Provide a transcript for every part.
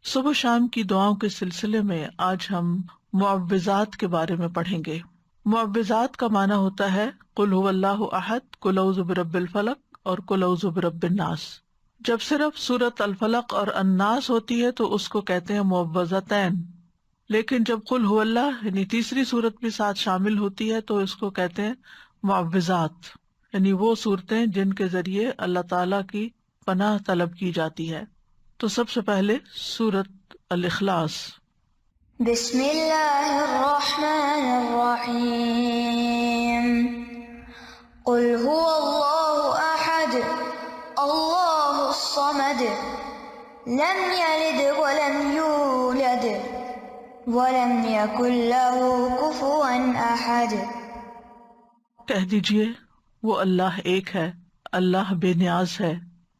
صبح شام کی دعاؤں کے سلسلے میں آج ہم معوذات کے بارے میں پڑھیں گے۔ معوذات کا معنی ہوتا ہے قل هو اللہ احد، قل اعوذ برب الفلق اور قل اعوذ برب الناس۔ جب صرف سورۃ الفلق اور الناس ہوتی ہے تو اس کو کہتے ہیں معوذتین، لیکن جب قل هو اللہ یعنی تیسری سورت بھی ساتھ شامل ہوتی ہے تو اس کو کہتے ہیں معوذات، یعنی وہ صورتیں جن کے ذریعے اللہ تعالی کی پناہ طلب کی جاتی ہے۔ تو سب سے پہلے سورۃ الاخلاص۔ بسم اللہ الرحمن الرحیم قل هو اللہ احد اللہ الصمد لم یلد ولم یولد ولم یکن له کفوا احد۔ کہہ دیجئے وہ اللہ ایک ہے، اللہ بے نیاز ہے،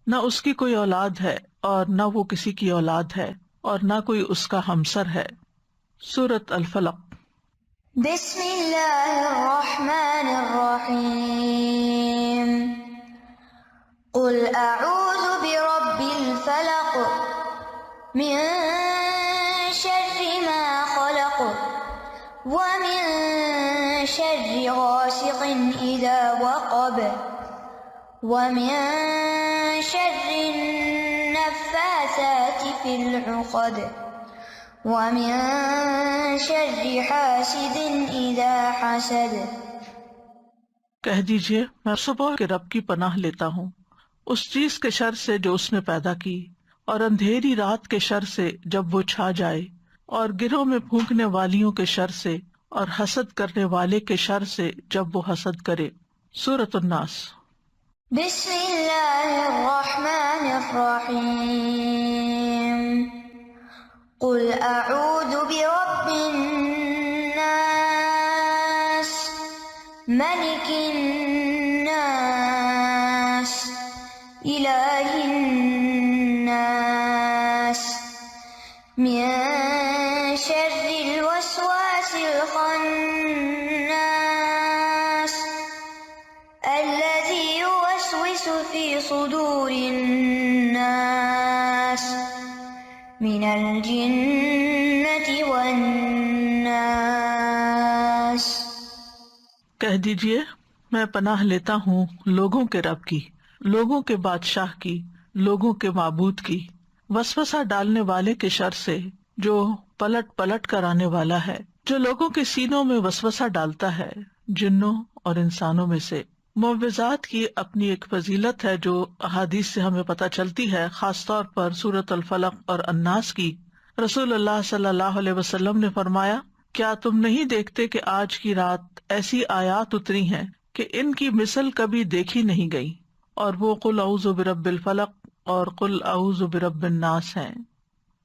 نہ اس کی کوئی اولاد ہے اور نہ وہ کسی کی اولاد ہے اور نہ کوئی اس کا ہمسر ہے۔ سورۃ الفلق۔ بسم اللہ الرحمن الرحیم قل اعوذ برب الفلق من شر ما خلق ومن شر غاسق اذا وقب ومن شر النفاثات في العقد ومن شر حاسد اذا حسد۔ کہہ دیجئے میں صبح کے رب کی پناہ لیتا ہوں اس چیز کے شر سے جو اس نے پیدا کی، اور اندھیری رات کے شر سے جب وہ چھا جائے، اور گرہوں میں پھونکنے والیوں کے شر سے، اور حسد کرنے والے کے شر سے جب وہ حسد کرے۔ سورۃ الناس۔ بسم اللہ الرحمن الرحیم قل اعوذ برب الناس ملک الناس الہ الناس من شر الوسواس الخناس الذي يوسوس في صدور الناس من الجنة والناس۔ کہہ دیجئے میں پناہ لیتا ہوں لوگوں کے رب کی، لوگوں کے بادشاہ کی، لوگوں کے معبود کی، وسوسہ ڈالنے والے کے شر سے جو پلٹ پلٹ کر آنے والا ہے، جو لوگوں کے سینوں میں وسوسہ ڈالتا ہے جنوں اور انسانوں میں سے۔ معوذات کی اپنی ایک فضیلت ہے جو احادیث سے ہمیں پتہ چلتی ہے، خاص طور پر سورۃ الفلق اور الناس کی۔ رسول اللہ صلی اللہ علیہ وسلم نے فرمایا، کیا تم نہیں دیکھتے کہ آج کی رات ایسی آیات اتری ہیں کہ ان کی مثل کبھی دیکھی نہیں گئی، اور وہ قل اعوذ برب الفلق اور قل اعوذ برب الناس ہیں۔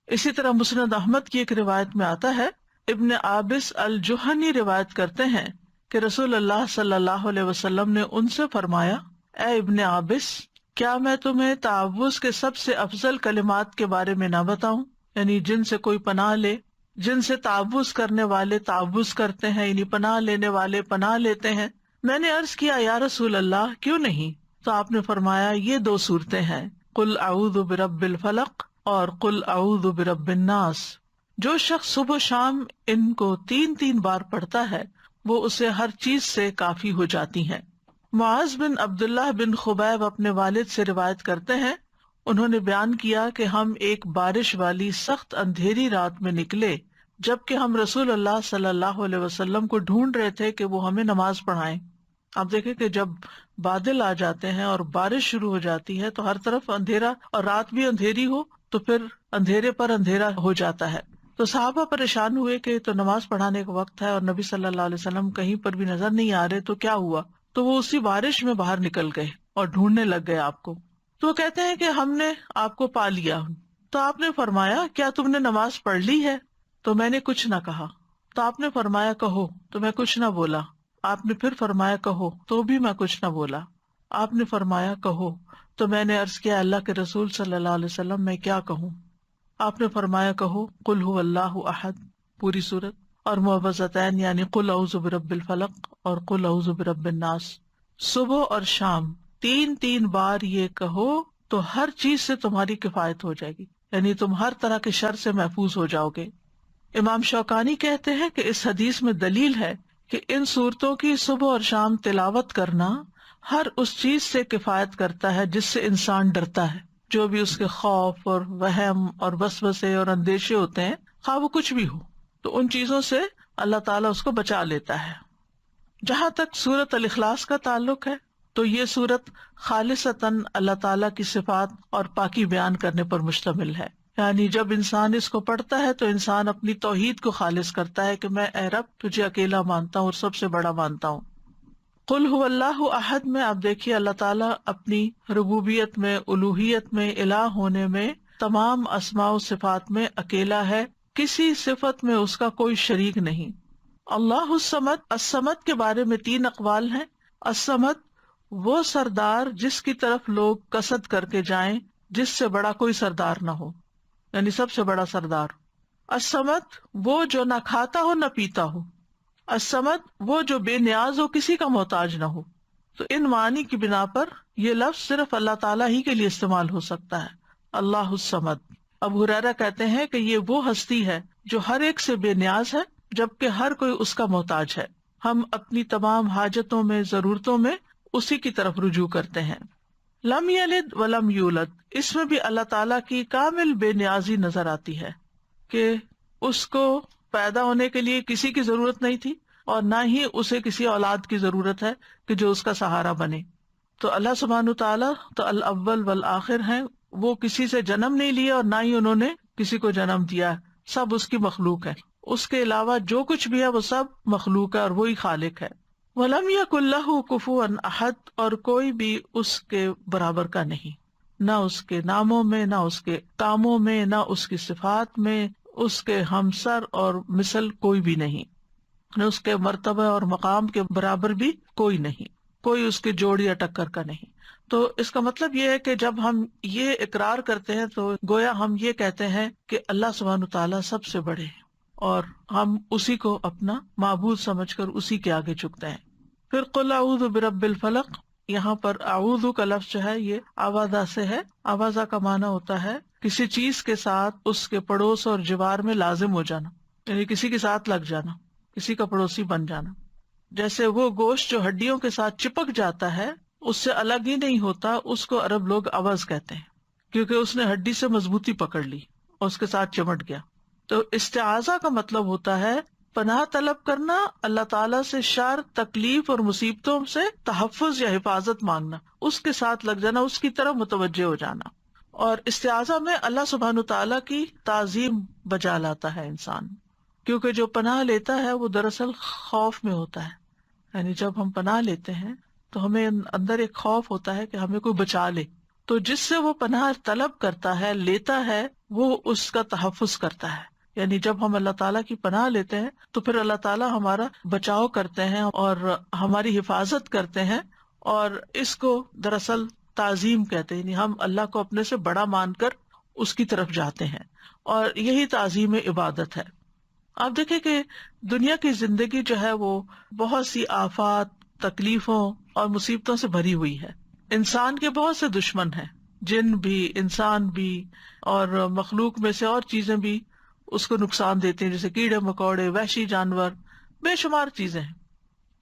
اسی طرح مسند احمد کی ایک روایت میں آتا ہے، ابن عابس الجہنی روایت کرتے ہیں کہ رسول اللہ صلی اللہ علیہ وسلم نے ان سے فرمایا، اے ابن عابس، کیا میں تمہیں تعوذ کے سب سے افضل کلمات کے بارے میں نہ بتاؤں، یعنی جن سے کوئی پناہ لے، جن سے تعوذ کرنے والے تعوذ کرتے ہیں، یعنی پناہ لینے والے پناہ لیتے ہیں۔ میں نے عرض کیا، یا رسول اللہ کیوں نہیں؟ تو آپ نے فرمایا یہ دو صورتیں ہیں، قل اعوذ برب الفلق اور قل اعوذ برب الناس۔ جو شخص صبح و شام ان کو 3 بار پڑھتا ہے وہ اسے ہر چیز سے کافی ہو جاتی ہیں۔ معاذ بن عبداللہ بن خبیب اپنے والد سے روایت کرتے ہیں، انہوں نے بیان کیا کہ ہم ایک بارش والی سخت اندھیری رات میں نکلے، جبکہ ہم رسول اللہ صلی اللہ علیہ وسلم کو ڈھونڈ رہے تھے کہ وہ ہمیں نماز پڑھائیں۔ آپ دیکھیں کہ جب بادل آ جاتے ہیں اور بارش شروع ہو جاتی ہے تو ہر طرف اندھیرا، اور رات بھی اندھیری ہو تو پھر اندھیرے پر اندھیرا ہو جاتا ہے۔ تو صحابہ پریشان ہوئے کہ تو نماز پڑھانے کا وقت ہے اور نبی صلی اللہ علیہ وسلم کہیں پر بھی نظر نہیں آ رہے، تو کیا ہوا؟ تو وہ اسی بارش میں باہر نکل گئے اور ڈھونڈنے لگ گئے آپ کو۔ تو وہ کہتے ہیں کہ ہم نے آپ کو پا لیا، تو آپ نے فرمایا کیا تم نے نماز پڑھ لی ہے؟ تو میں نے کچھ نہ کہا۔ تو آپ نے فرمایا کہو، تو میں کچھ نہ بولا۔ آپ نے پھر فرمایا کہو، تو بھی میں کچھ نہ بولا۔ آپ نے فرمایا کہو، تو میں نے عرض کیا اللہ کے رسول صلی اللہ علیہ وسلم میں کیا کہوں؟ آپ نے فرمایا کہو قل هو اللہ احد، پوری سورت، اور معوذتین یعنی قل اعوذ برب الفلق اور قل اعوذ برب الناس۔ صبح اور شام 3 بار یہ کہو تو ہر چیز سے تمہاری کفایت ہو جائے گی، یعنی تم ہر طرح کے شر سے محفوظ ہو جاؤ گے۔ امام شوکانی کہتے ہیں کہ اس حدیث میں دلیل ہے کہ ان سورتوں کی صبح اور شام تلاوت کرنا ہر اس چیز سے کفایت کرتا ہے جس سے انسان ڈرتا ہے، جو بھی اس کے خوف اور وہم اور وسوسے اور اندیشے ہوتے ہیں، خواہ وہ کچھ بھی ہو، تو ان چیزوں سے اللہ تعالیٰ اس کو بچا لیتا ہے۔ جہاں تک سورت الاخلاص کا تعلق ہے تو یہ سورت خالصتاً اللہ تعالیٰ کی صفات اور پاکی بیان کرنے پر مشتمل ہے، یعنی جب انسان اس کو پڑھتا ہے تو انسان اپنی توحید کو خالص کرتا ہے کہ میں اے رب تجھے اکیلا مانتا ہوں اور سب سے بڑا مانتا ہوں۔ قل هو اللہ احد میں آپ دیکھیے اللہ تعالیٰ اپنی ربوبیت میں، الوہیت میں، الہ ہونے میں، تمام اسماء و صفات میں اکیلا ہے، کسی صفت میں اس کا کوئی شریک نہیں۔ اللہ الصمد، الصمد کے بارے میں 3 اقوال ہیں۔ الصمد وہ سردار جس کی طرف لوگ قصد کر کے جائیں جس سے بڑا کوئی سردار نہ ہو، یعنی سب سے بڑا سردار۔ الصمد وہ جو نہ کھاتا ہو نہ پیتا ہو۔ الصمد وہ جو بے نیاز ہو، کسی کا محتاج نہ ہو۔ تو ان معنی کی بنا پر یہ لفظ صرف اللہ تعالیٰ ہی کے لیے استعمال ہو سکتا ہے، اللہ الصمد۔ ابو ہریرہ کہتے ہیں کہ یہ وہ ہستی ہے جو ہر ایک سے بے نیاز ہے جبکہ ہر کوئی اس کا محتاج ہے۔ ہم اپنی تمام حاجتوں میں، ضرورتوں میں اسی کی طرف رجوع کرتے ہیں۔ لم یلد ولم یولد، اس میں بھی اللہ تعالیٰ کی کامل بے نیازی نظر آتی ہے کہ اس کو پیدا ہونے کے لیے کسی کی ضرورت نہیں تھی اور نہ ہی اسے کسی اولاد کی ضرورت ہے کہ جو اس کا سہارا بنے۔ تو اللہ سبحانہ تعالیٰ تو الاول والآخر ہیں، وہ کسی سے جنم نہیں لیا اور نہ ہی انہوں نے کسی کو جنم دیا، سب اس کی مخلوق ہے۔ اس کے علاوہ جو کچھ بھی ہے وہ سب مخلوق ہے اور وہی خالق ہے۔ وَلَمْ يَكُنْ لَهُ كُفُوًا أَحَدٌ، اور کوئی بھی اس کے برابر کا نہیں، نہ اس کے ناموں میں، نہ اس کے کاموں میں، نہ اس کی صفات میں، اس کے ہمسر اور مثل کوئی بھی نہیں، نہ اس کے مرتبہ اور مقام کے برابر بھی کوئی نہیں، کوئی اس کے جوڑ یا ٹکر کا نہیں۔ تو اس کا مطلب یہ ہے کہ جب ہم یہ اقرار کرتے ہیں تو گویا ہم یہ کہتے ہیں کہ اللہ سبحانہ تعالیٰ سب سے بڑے ہیں اور ہم اسی کو اپنا معبود سمجھ کر اسی کے آگے جھکتے ہیں۔ پھر قل اعوذ برب الفلق، یہاں پر اعوذ کا لفظ جو ہے یہ آوازہ سے ہے۔ آوازہ کا معنی ہوتا ہے کسی چیز کے ساتھ اس کے پڑوس اور جوار میں لازم ہو جانا، یعنی کسی کے ساتھ لگ جانا، کسی کا پڑوسی بن جانا۔ جیسے وہ گوشت جو ہڈیوں کے ساتھ چپک جاتا ہے، اس سے الگ ہی نہیں ہوتا، اس کو عرب لوگ عوض کہتے ہیں، کیونکہ اس نے ہڈی سے مضبوطی پکڑ لی اور اس کے ساتھ چمٹ گیا۔ تو استعاذہ کا مطلب ہوتا ہے پناہ طلب کرنا، اللہ تعالیٰ سے شر، تکلیف اور مصیبتوں سے تحفظ یا حفاظت مانگنا، اس کے ساتھ لگ جانا، اس کی طرف متوجہ ہو جانا۔ اور استعاذہ میں اللہ سبحانہ تعالیٰ کی تعظیم بجا لاتا ہے انسان، کیونکہ جو پناہ لیتا ہے وہ دراصل خوف میں ہوتا ہے، یعنی جب ہم پناہ لیتے ہیں تو ہمیں اندر ایک خوف ہوتا ہے کہ ہمیں کوئی بچا لے، تو جس سے وہ پناہ طلب کرتا ہے، لیتا ہے، وہ اس کا تحفظ کرتا ہے۔ یعنی جب ہم اللہ تعالیٰ کی پناہ لیتے ہیں تو پھر اللہ تعالیٰ ہمارا بچاؤ کرتے ہیں اور ہماری حفاظت کرتے ہیں، اور اس کو دراصل تعظیم کہتے ہیں، یعنی ہم اللہ کو اپنے سے بڑا مان کر اس کی طرف جاتے ہیں، اور یہی تعظیم عبادت ہے۔ آپ دیکھیں کہ دنیا کی زندگی جو ہے وہ بہت سی آفات، تکلیفوں اور مصیبتوں سے بھری ہوئی ہے۔ انسان کے بہت سے دشمن ہیں، جن بھی، انسان بھی، اور مخلوق میں سے اور چیزیں بھی اس کو نقصان دیتے ہیں، جیسے کیڑے مکوڑے، وحشی جانور، بے شمار چیزیں ہیں۔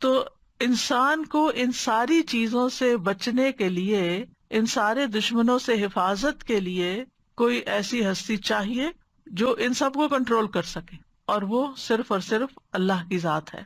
تو انسان کو ان ساری چیزوں سے بچنے کے لیے، ان سارے دشمنوں سے حفاظت کے لیے کوئی ایسی ہستی چاہیے جو ان سب کو کنٹرول کر سکے، اور وہ صرف اور صرف اللہ کی ذات ہے۔